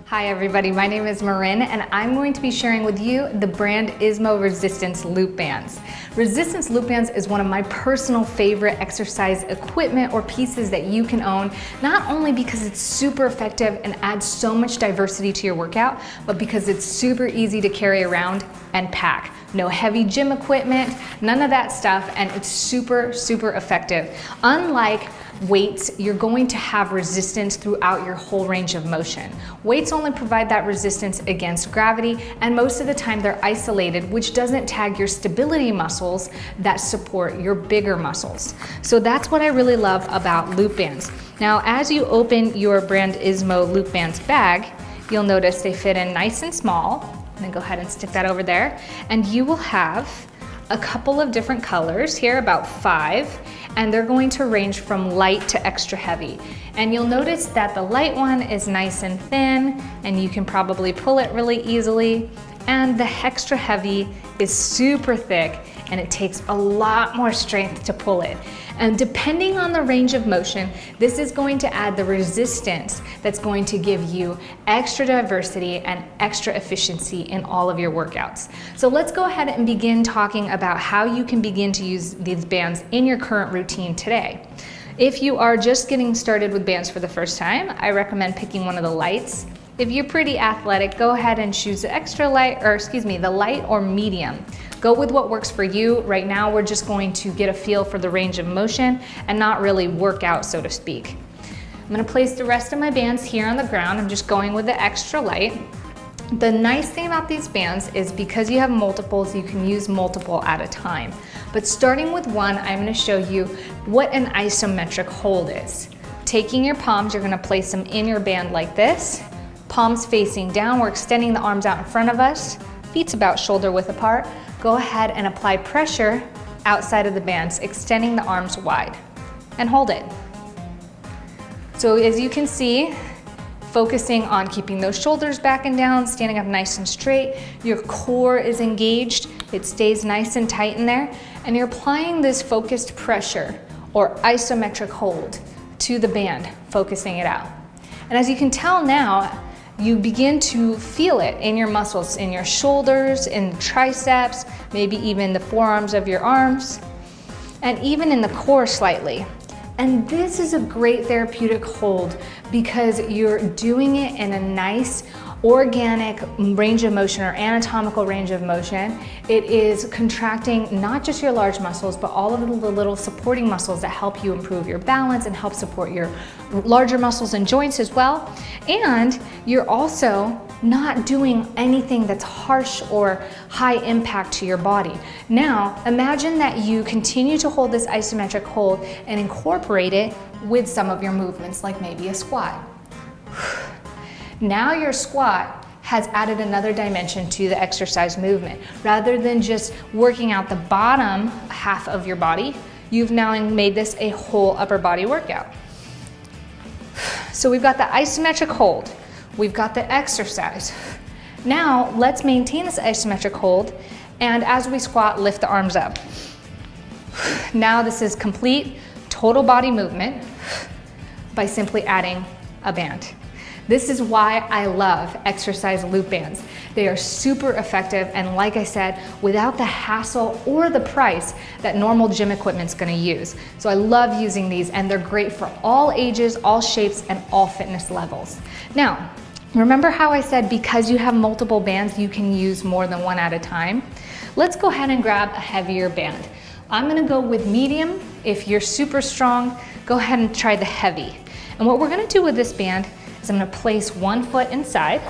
Hi everybody, my name is Marin and I'm going to be sharing with you the Brandismo Resistance Loop Bands. Resistance Loop Bands is one of my personal favorite exercise equipment or pieces that you can own, not only because it's super effective and adds so much diversity to your workout, but because it's super easy to carry around and pack. No heavy gym equipment, none of that stuff, and it's super, super effective. Unlike weights, you're going to have resistance throughout your whole range of motion. Weights only provide that resistance against gravity, and most of the time they're isolated, which doesn't tag your stability muscles that support your bigger muscles. So that's what I really love about loop bands. Now, as you open your Brandismo loop bands bag, you'll notice they fit in nice and small. I'm gonna go ahead and stick that over there. And you will have a couple of different colors here, about 5, and they're going to range from light to extra heavy. And you'll notice that the light one is nice and thin, and you can probably pull it really easily. And the extra heavy is super thick, and it takes a lot more strength to pull it. And depending on the range of motion, this is going to add the resistance that's going to give you extra diversity and extra efficiency in all of your workouts. So let's go ahead and begin talking about how you can begin to use these bands in your current routine today. If you are just getting started with bands for the first time, I recommend picking one of the lights. If you're pretty athletic, go ahead and choose the the light or medium. Go with what works for you. Right now, we're just going to get a feel for the range of motion and not really work out, so to speak. I'm gonna place the rest of my bands here on the ground. I'm just going with the extra light. The nice thing about these bands is because you have multiples, you can use multiple at a time. But starting with one, I'm gonna show you what an isometric hold is. Taking your palms, you're gonna place them in your band like this. Palms facing down, we're extending the arms out in front of us. Feet's about shoulder width apart. Go ahead and apply pressure outside of the bands, extending the arms wide, and hold it. So as you can see, focusing on keeping those shoulders back and down, standing up nice and straight, your core is engaged, it stays nice and tight in there, and you're applying this focused pressure or isometric hold to the band, focusing it out. And as you can tell now, you begin to feel it in your muscles, in your shoulders, in triceps, maybe even the forearms of your arms, and even in the core slightly. And this is a great therapeutic hold because you're doing it in a nice, organic range of motion or anatomical range of motion. It is contracting not just your large muscles, but all of the little supporting muscles that help you improve your balance and help support your larger muscles and joints as well. And you're also not doing anything that's harsh or high impact to your body. Now, imagine that you continue to hold this isometric hold and incorporate it with some of your movements, like maybe a squat. Now your squat has added another dimension to the exercise movement. Rather than just working out the bottom half of your body, you've now made this a whole upper body workout. So we've got the isometric hold, we've got the exercise. Now let's maintain this isometric hold, and as we squat, lift the arms up. Now this is complete total body movement by simply adding a band. This is why I love exercise loop bands. They are super effective, and like I said, without the hassle or the price that normal gym equipment's gonna use. So I love using these, and they're great for all ages, all shapes, and all fitness levels. Now, remember how I said because you have multiple bands, you can use more than one at a time? Let's go ahead and grab a heavier band. I'm gonna go with medium. If you're super strong, go ahead and try the heavy. And what we're gonna do with this band is I'm gonna place one foot inside,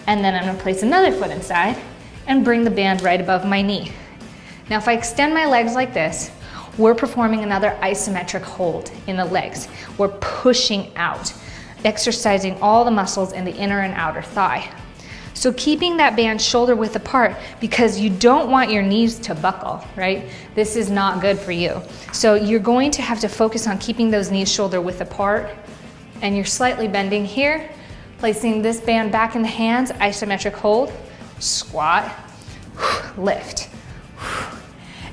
and then I'm gonna place another foot inside and bring the band right above my knee. Now, if I extend my legs like this, we're performing another isometric hold in the legs. We're pushing out, exercising all the muscles in the inner and outer thigh. So keeping that band shoulder width apart because you don't want your knees to buckle, right? This is not good for you. So you're going to have to focus on keeping those knees shoulder width apart, and you're slightly bending here, placing this band back in the hands, isometric hold, squat, lift.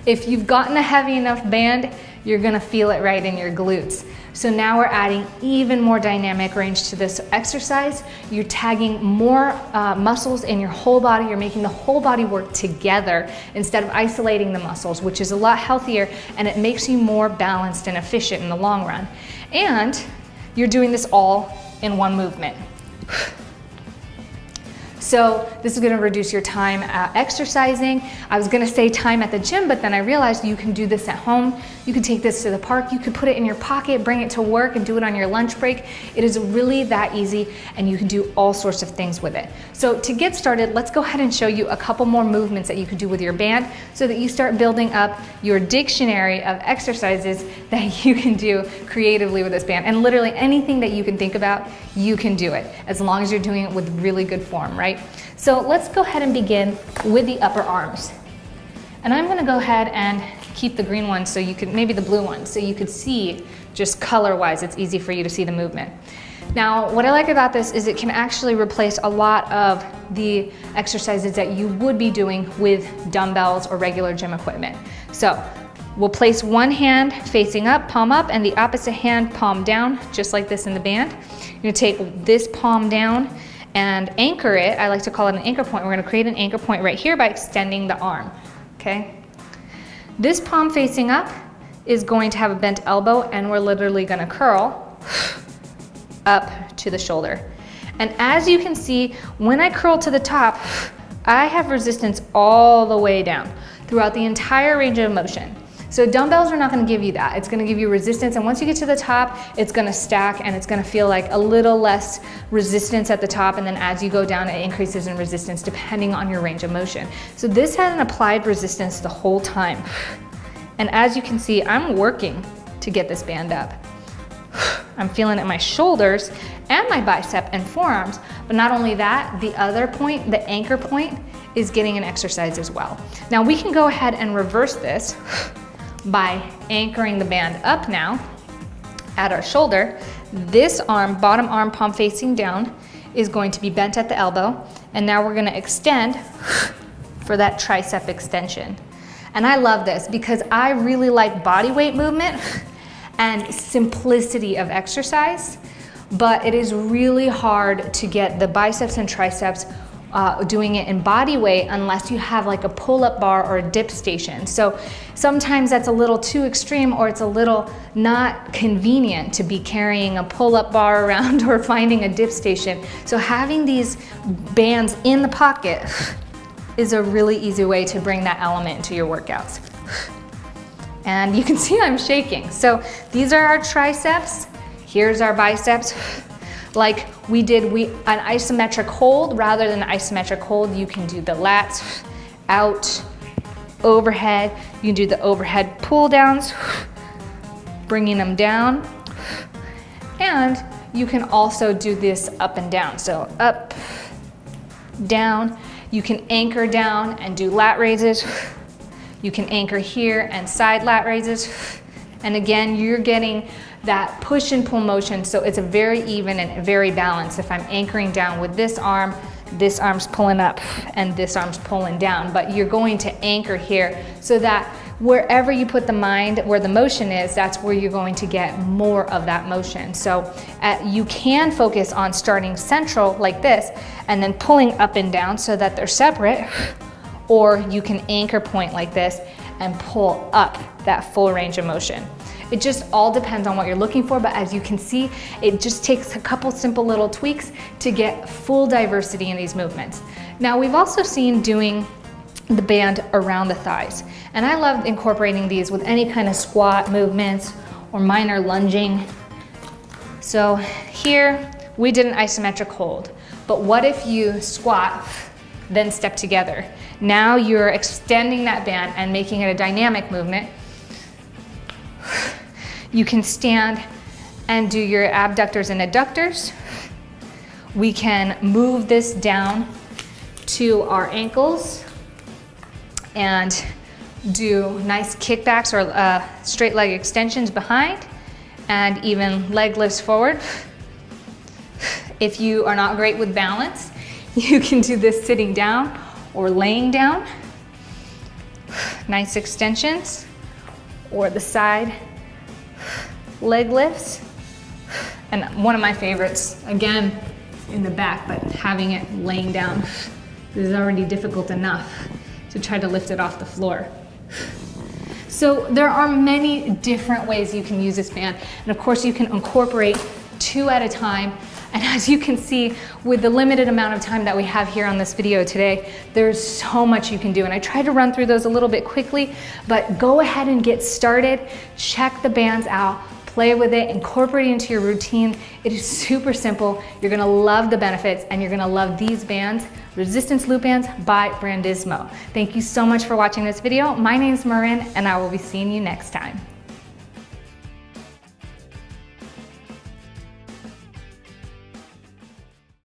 If you've gotten a heavy enough band, you're gonna feel it right in your glutes. So now we're adding even more dynamic range to this exercise. You're tagging more muscles in your whole body. You're making the whole body work together instead of isolating the muscles, which is a lot healthier, and it makes you more balanced and efficient in the long run. And you're doing this all in one movement. So this is gonna reduce your time exercising. I was gonna say time at the gym, but then I realized you can do this at home. You can take this to the park. You could put it in your pocket, bring it to work, and do it on your lunch break. It is really that easy, and you can do all sorts of things with it. So to get started, let's go ahead and show you a couple more movements that you can do with your band so that you start building up your dictionary of exercises that you can do creatively with this band. And literally anything that you can think about, you can do it, as long as you're doing it with really good form, right? So let's go ahead and begin with the upper arms. And I'm gonna go ahead and keep the green one so you could, maybe the blue one, so you could see just color-wise, it's easy for you to see the movement. Now, what I like about this is it can actually replace a lot of the exercises that you would be doing with dumbbells or regular gym equipment. So we'll place one hand facing up, palm up, and the opposite hand palm down, just like this in the band. You're gonna take this palm down and anchor it. I like to call it an anchor point. We're gonna create an anchor point right here by extending the arm, okay? This palm facing up is going to have a bent elbow, and we're literally gonna curl up to the shoulder. And as you can see, when I curl to the top, I have resistance all the way down throughout the entire range of motion. So dumbbells are not gonna give you that. It's gonna give you resistance, and once you get to the top, it's gonna stack, and it's gonna feel like a little less resistance at the top, and then as you go down, it increases in resistance depending on your range of motion. So this has an applied resistance the whole time. And as you can see, I'm working to get this band up. I'm feeling it in my shoulders and my bicep and forearms, but not only that, the other point, the anchor point, is getting an exercise as well. Now we can go ahead and reverse this by anchoring the band up now at our shoulder. This arm, bottom arm, palm facing down, is going to be bent at the elbow, and now we're gonna extend for that tricep extension. And I love this because I really like body weight movement and simplicity of exercise, but it is really hard to get the biceps and triceps doing it in body weight unless you have like a pull-up bar or a dip station. So sometimes that's a little too extreme, or it's a little not convenient to be carrying a pull-up bar around or finding a dip station. So having these bands in the pocket is a really easy way to bring that element into your workouts. And you can see I'm shaking. So these are our triceps. Here's our biceps. Like we did an isometric hold. Rather than an isometric hold, you can do the lats, out, overhead. You can do the overhead pull downs, bringing them down. And you can also do this up and down. So up, down. You can anchor down and do lat raises. You can anchor here and side lat raises. And again, you're getting that push and pull motion, so it's a very even and very balanced. If I'm anchoring down with this arm's pulling up and this arm's pulling down, but you're going to anchor here so that wherever you put the mind, where the motion is, that's where you're going to get more of that motion. So you can focus on starting central like this and then pulling up and down so that they're separate, or you can anchor point like this and pull up that full range of motion. It just all depends on what you're looking for, but as you can see, it just takes a couple simple little tweaks to get full diversity in these movements. Now, we've also seen doing the band around the thighs, and I love incorporating these with any kind of squat movements or minor lunging. So here, we did an isometric hold, but what if you squat, then step together? Now you're extending that band and making it a dynamic movement. You can stand and do your abductors and adductors. We can move this down to our ankles and do nice kickbacks or straight leg extensions behind, and even leg lifts forward. If you are not great with balance, you can do this sitting down or laying down. Nice extensions, or the side leg lifts. And one of my favorites, again, in the back, but having it laying down. This is already difficult enough to try to lift it off the floor. So there are many different ways you can use this band. And of course you can incorporate 2 at a time. And as you can see, with the limited amount of time that we have here on this video today, there's so much you can do. And I tried to run through those a little bit quickly, but go ahead and get started. Check the bands out, play with it, incorporate it into your routine. It is super simple. You're gonna love the benefits and you're gonna love these bands, Resistance Loop Bands by Brandismo. Thank you so much for watching this video. My name's Marin and I will be seeing you next time.